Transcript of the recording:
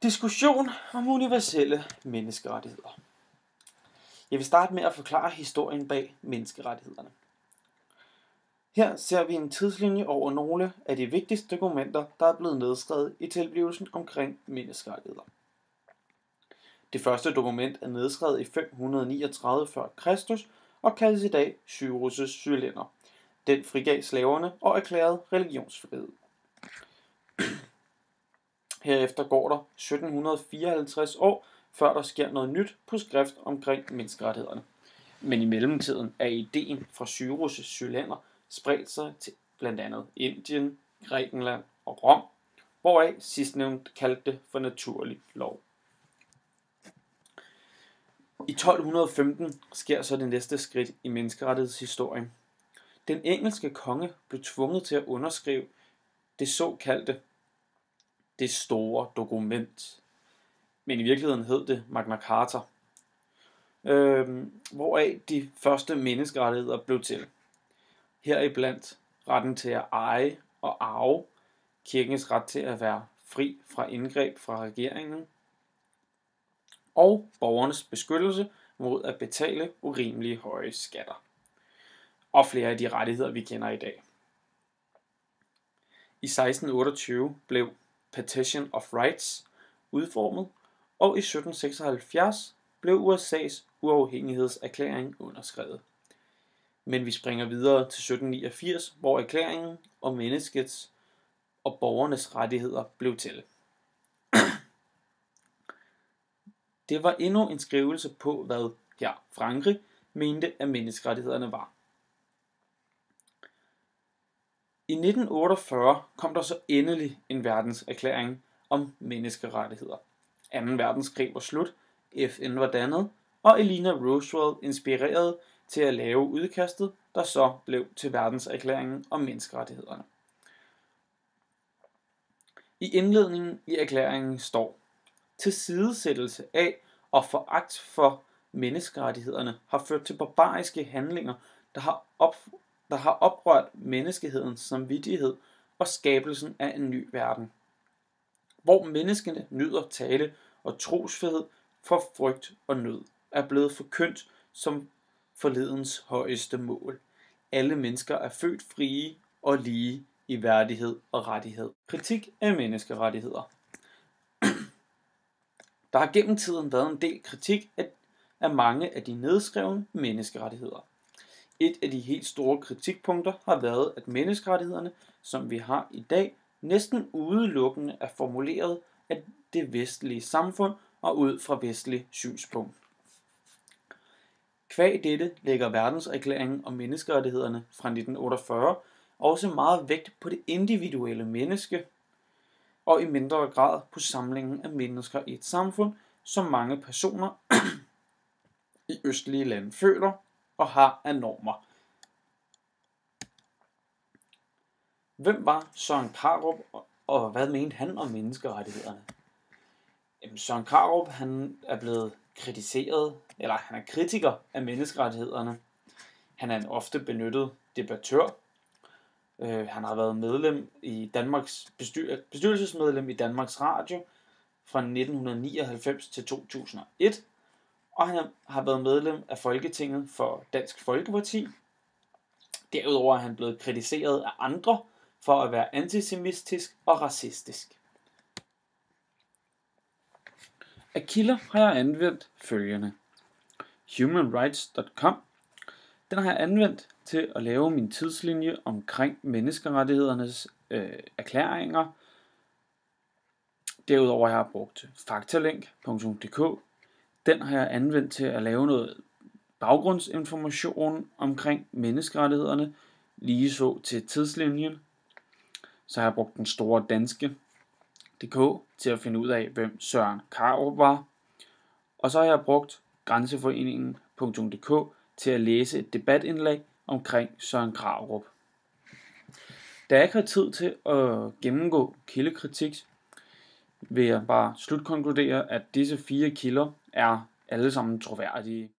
Diskussion om universelle menneskerettigheder. Jeg vil starte med at forklare historien bag menneskerettighederne. Her ser vi en tidslinje over nogle af de vigtigste dokumenter, der er blevet nedskrevet i tilblivelsen omkring menneskerettigheder. Det første dokument er nedskrevet i 539 f.Kr. og kaldes i dag Cyrus' Cylinder. Den frigav slaverne og erklærede religionsfrihed. Herefter går der 1754 år, før der sker noget nyt på skrift omkring menneskerettighederne. Men i mellemtiden er ideen fra Cyrus' Cylinder spredt sig til blandt andet Indien, Grækenland og Rom, hvoraf sidstnævnt kaldte det for naturlig lov. I 1215 sker så det næste skridt i menneskerettighedshistorien. Den engelske konge blev tvunget til at underskrive det såkaldte det store dokument, men i virkeligheden hed det Magna Carta, hvoraf de første menneskerettigheder blev til. Heriblandt retten til at eje og arve, kirkens ret til at være fri fra indgreb fra regeringen, og borgernes beskyttelse mod at betale urimelige høje skatter. Og flere af de rettigheder, vi kender i dag. I 1628 blev Petition of Rights udformet, og i 1776 blev USA's uafhængighedserklæring underskrevet. Men vi springer videre til 1789, hvor erklæringen om menneskets og borgernes rettigheder blev til. Det var endnu en skrivelse på, hvad her Frankrig mente, at menneskerettighederne var. I 1948 kom der så endelig en verdenserklæring om menneskerettigheder. 2. verdenskrig var slut, FN var dannet, og Eleanor Roosevelt inspirerede til at lave udkastet, der så blev til verdenserklæringen om menneskerettighederne. I indledningen i erklæringen står: tilsidesættelse af og foragt for menneskerettighederne har ført til barbariske handlinger, der har oprørt menneskehedens samvittighed og skabelsen af en ny verden, hvor menneskene nyder tale og trosfrihed for frygt og nød, er blevet forkyndt som forledens højeste mål. Alle mennesker er født frie og lige i værdighed og rettighed. Kritik af menneskerettigheder. Der har gennem tiden været en del kritik af mange af de nedskrevne menneskerettigheder. Et af de helt store kritikpunkter har været, at menneskerettighederne, som vi har i dag, næsten udelukkende er formuleret af det vestlige samfund og ud fra vestlig synspunkt. Kvad dette lægger verdenserklæringen om menneskerettighederne fra 1948 også meget vægt på det individuelle menneske, og i mindre grad på samlingen af mennesker i et samfund, som mange personer i østlige lande føler og har af normer. Hvem var Søren Krarup, og hvad mente han om menneskerettighederne? Søren Krarup, han er blevet kritiseret, eller han er kritiker af menneskerettighederne. Han er en ofte benyttet debattør. Han har været medlem i bestyrelsesmedlem i Danmarks Radio fra 1999 til 2001, og han har været medlem af Folketinget for Dansk Folkeparti. Derudover er han blevet kritiseret af andre for at være antisemitisk og racistisk. Af kilder har jeg anvendt følgende: humanrights.com. Den har jeg anvendt til at lave min tidslinje omkring menneskerettighedernes erklæringer. Derudover har jeg brugt faktalink.dk. Den har jeg anvendt til at lave noget baggrundsinformation omkring menneskerettighederne, ligeså til tidslinjen. Så har jeg brugt den store danske.dk til at finde ud af, hvem Søren Krarup var. Og så har jeg brugt grænseforeningen.dk til at læse et debatindlæg omkring Søren Krarup. Da jeg ikke har tid til at gennemgå kildekritik, vil jeg bare slutkonkludere, at disse 4 kilder er alle sammen troværdige.